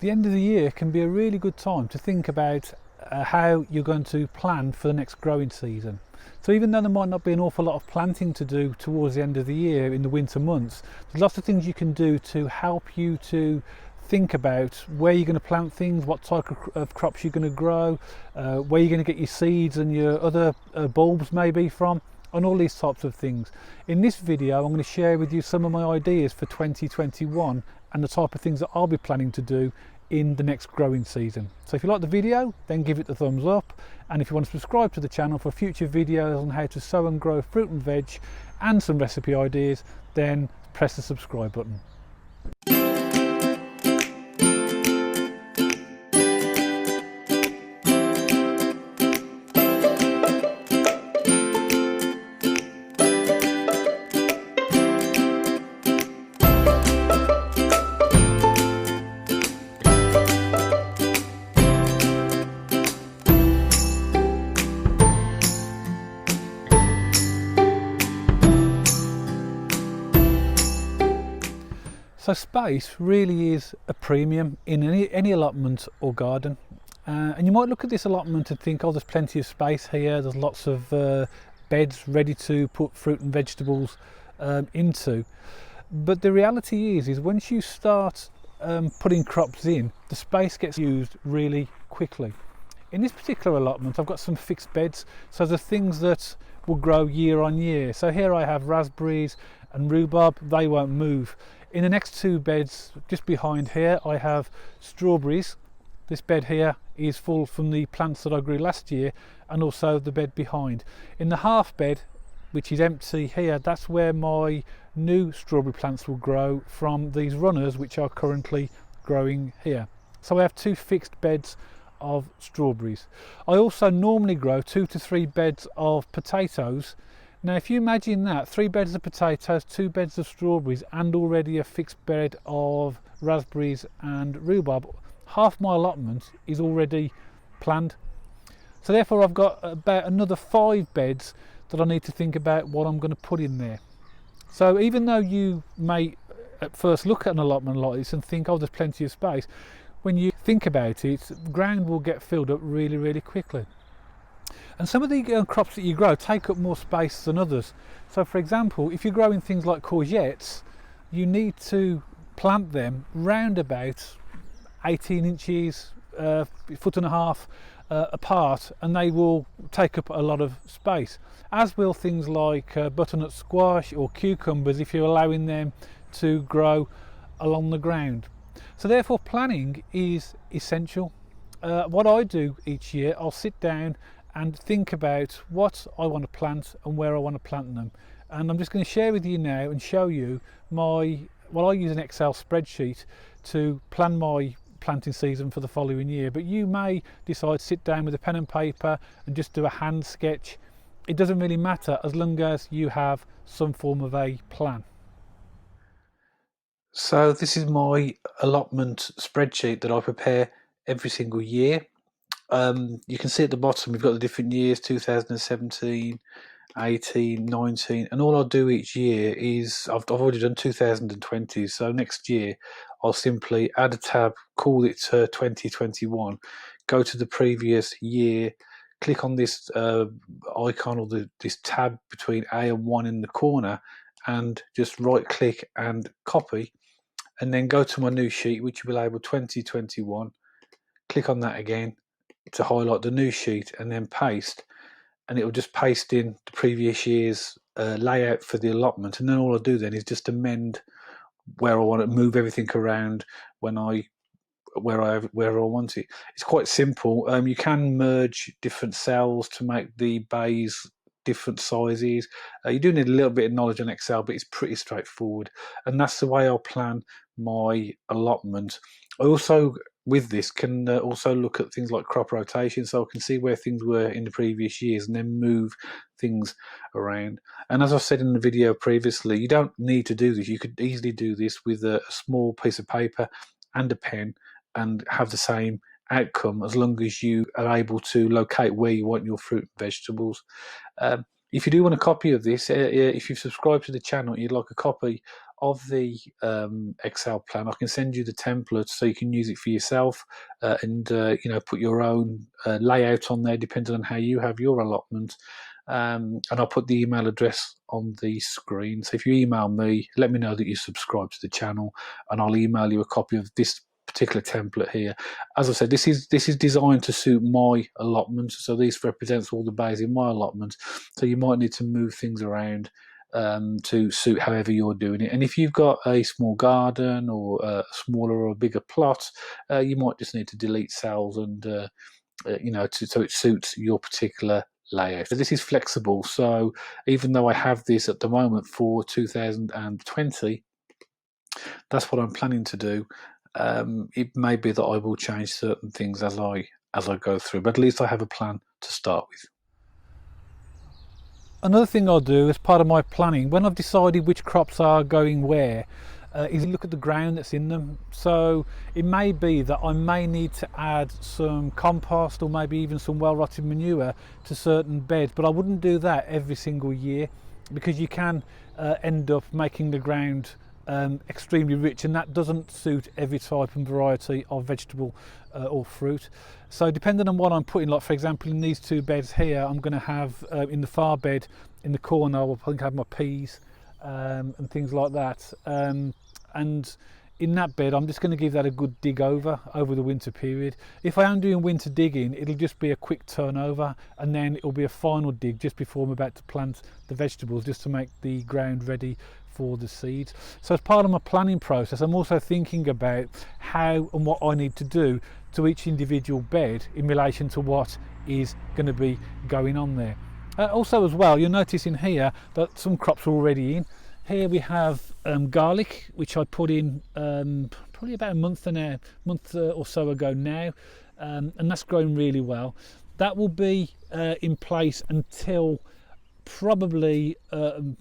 the end of the year can be a really good time to think about how you're going to plan for the next growing season. So even though there might not be an awful lot of planting to do towards the end of the year in the winter months, there's lots of things you can do to help you to think about where you're going to plant things, what type of crops you're going to grow, where you're going to get your seeds and your other bulbs maybe from, and all these types of things. In this video I'm going to share with you some of my ideas for 2021 and the type of things that I'll be planning to do in the next growing season. So if you like the video, then give it the thumbs up, and if you want to subscribe to the channel for future videos on how to sow and grow fruit and veg and some recipe ideas, then press the subscribe button. So space really is a premium in any allotment or garden, and you might look at this allotment and think, oh, there's plenty of space here, there's lots of beds ready to put fruit and vegetables into, but the reality is once you start putting crops in, the space gets used really quickly. In this particular allotment I've got some fixed beds, so the things that will grow year on year. So here I have raspberries and rhubarb, they won't move. In the next two beds just behind here I have strawberries. This bed here is full from the plants that I grew last year, and also the bed behind. In the half bed, which is empty here, that's where my new strawberry plants will grow from these runners which are currently growing here. So I have two fixed beds of strawberries. I also normally grow 2 to 3 beds of potatoes. Now if you imagine that, 3 beds of potatoes, 2 beds of strawberries, and already a fixed bed of raspberries and rhubarb, half my allotment is already planned. So therefore I've got about another 5 beds that I need to think about what I'm going to put in there. So even though you may at first look at an allotment like this and think, oh, there's plenty of space, when you think about it, ground will get filled up really quickly. And some of the crops that you grow take up more space than others. So for example, if you're growing things like courgettes, you need to plant them round about 18 inches, 1.5 foot apart, and they will take up a lot of space, as will things like butternut squash or cucumbers if you're allowing them to grow along the ground. So therefore planning is essential. What I do each year, I'll sit down and think about what I want to plant and where I want to plant them, and I'm just going to share with you now and show you I use an Excel spreadsheet to plan my planting season for the following year, but you may decide to sit down with a pen and paper and just do a hand sketch. It doesn't really matter as long as you have some form of a plan. So this is my allotment spreadsheet that I prepare every single year. You can see at the bottom we've got the different years, 2017, 18, 19, and all I'll do each year is I've already done 2020, so next year I'll simply add a tab, call it 2021, go to the previous year, click on this icon or this tab between A and 1 in the corner, and just right click and copy, and then go to my new sheet which will be labelled 2021, click on that again to highlight the new sheet, and then paste, and it will just paste in the previous year's layout for the allotment. And then all I do then is just amend where I want to move everything around where I want it. It's quite simple. You can merge different cells to make the bays different sizes. You do need a little bit of knowledge on Excel, but it's pretty straightforward, and that's the way I'll plan my allotment. I also, with this, can also look at things like crop rotation, so I can see where things were in the previous years and then move things around. And as I said in the video previously, you don't need to do this. You could easily do this with a small piece of paper and a pen and have the same outcome as long as you are able to locate where you want your fruit and vegetables. if you do want a copy of this, if you've subscribed to the channel and you'd like a copy of the Excel plan, I can send you the template so you can use it for yourself, and put your own layout on there depending on how you have your allotment. And I'll put the email address on the screen. So if you email me, let me know that you subscribe to the channel, and I'll email you a copy of this particular template here. As I said, this is designed to suit my allotment, so this represents all the bays in my allotment. So you might need to move things around to suit however you're doing it. And if you've got a small garden or a smaller or a bigger plot, you might just need to delete cells and so it suits your particular layout. So this is flexible. So even though I have this at the moment for 2020, that's what I'm planning to do. It may be that I will change certain things as I go through, but at least I have a plan to start with. Another thing I'll do as part of my planning, when I've decided which crops are going where, is look at the ground that's in them. So it may be that I may need to add some compost or maybe even some well-rotted manure to certain beds, but I wouldn't do that every single year, because you can end up making the ground extremely rich, and that doesn't suit every type and variety of vegetable or fruit. So depending on what I'm putting, like for example in these two beds here, I'm going to have in the far bed in the corner I'll probably have my peas and things like that, and in that bed I'm just going to give that a good dig over the winter period. If I am doing winter digging, it'll just be a quick turnover, and then it'll be a final dig just before I'm about to plant the vegetables, just to make the ground ready for the seeds. So as part of my planning process, I'm also thinking about how and what I need to do to each individual bed in relation to what is going to be going on there. Also as well, you'll notice in here that some crops are already in. Here we have garlic, which I put in probably about a month or so ago now, and that's growing really well. That will be in place until probably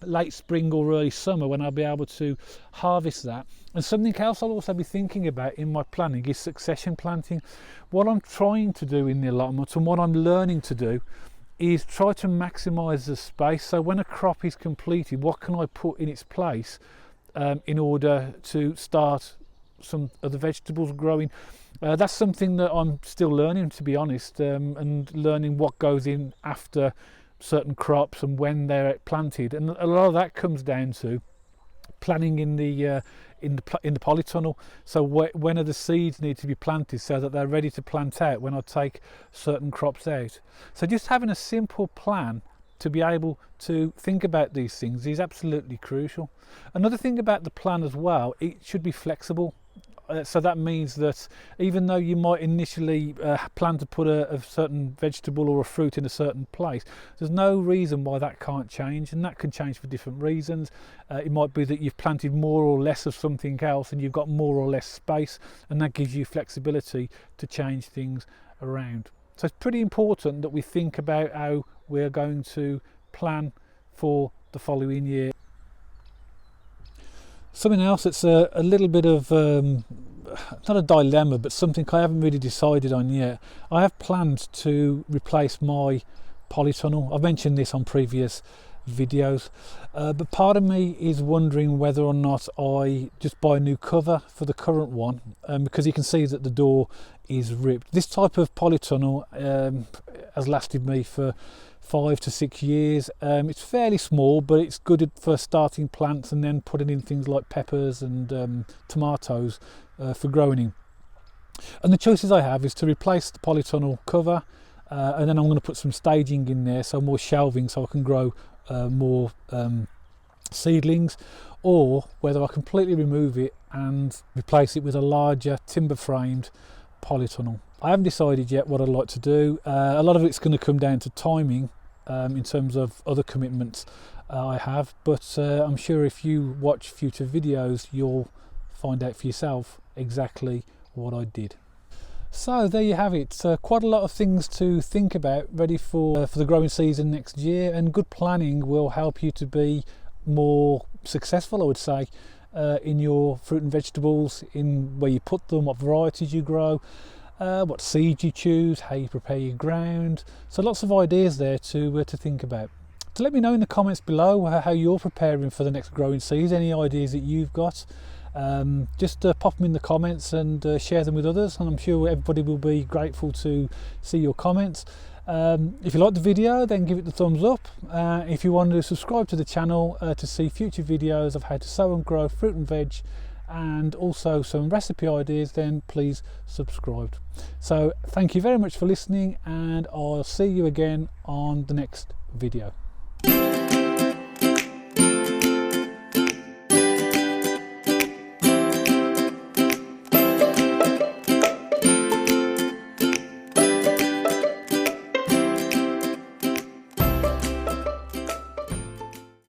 late spring or early summer, when I'll be able to harvest that. And something else I'll also be thinking about in my planning is succession planting. What I'm trying to do in the allotment and what I'm learning to do is try to maximize the space. So when a crop is completed, what can I put in its place in order to start some other vegetables growing? That's something that I'm still learning, to be honest, and learning what goes in after certain crops and when they're planted. And a lot of that comes down to planning in the polytunnel. So when are the seeds need to be planted so that they're ready to plant out when I take certain crops out. So just having a simple plan to be able to think about these things is absolutely crucial. Another thing about the plan as well, it should be flexible. So that means that even though you might initially plan to put a certain vegetable or a fruit in a certain place, there's no reason why that can't change, and that can change for different reasons. It might be that you've planted more or less of something else and you've got more or less space, and that gives you flexibility to change things around. So it's pretty important that we think about how we're going to plan for the following year. Something else that's a little bit of not a dilemma, but something I haven't really decided on yet. I have planned to replace my polytunnel. I've mentioned this on previous videos, but part of me is wondering whether or not I just buy a new cover for the current one, because you can see that the door is ripped. This type of polytunnel has lasted me for 5 to 6 years. It's fairly small, but it's good for starting plants and then putting in things like peppers and tomatoes for growing in. And the choices I have is to replace the polytunnel cover, and then I'm going to put some staging in there, so more shelving, so I can grow more seedlings, or whether I completely remove it and replace it with a larger timber framed polytunnel. I haven't decided yet what I'd like to do. A lot of it's going to come down to timing in terms of other commitments I have, but I'm sure if you watch future videos you'll find out for yourself exactly what I did. So there you have it. Quite a lot of things to think about, ready for the growing season next year, and good planning will help you to be more successful, I would say, in your fruit and vegetables, in where you put them, what varieties you grow, what seeds you choose, how you prepare your ground. So lots of ideas there to think about. So let me know in the comments below how you're preparing for the next growing season, any ideas that you've got. Just pop them in the comments and share them with others, and I'm sure everybody will be grateful to see your comments. If you like the video, then give it the thumbs up. If you want to subscribe to the channel to see future videos of how to sow and grow fruit and veg, and also some recipe ideas, then please subscribe. So thank you very much for listening, and I'll see you again on the next video.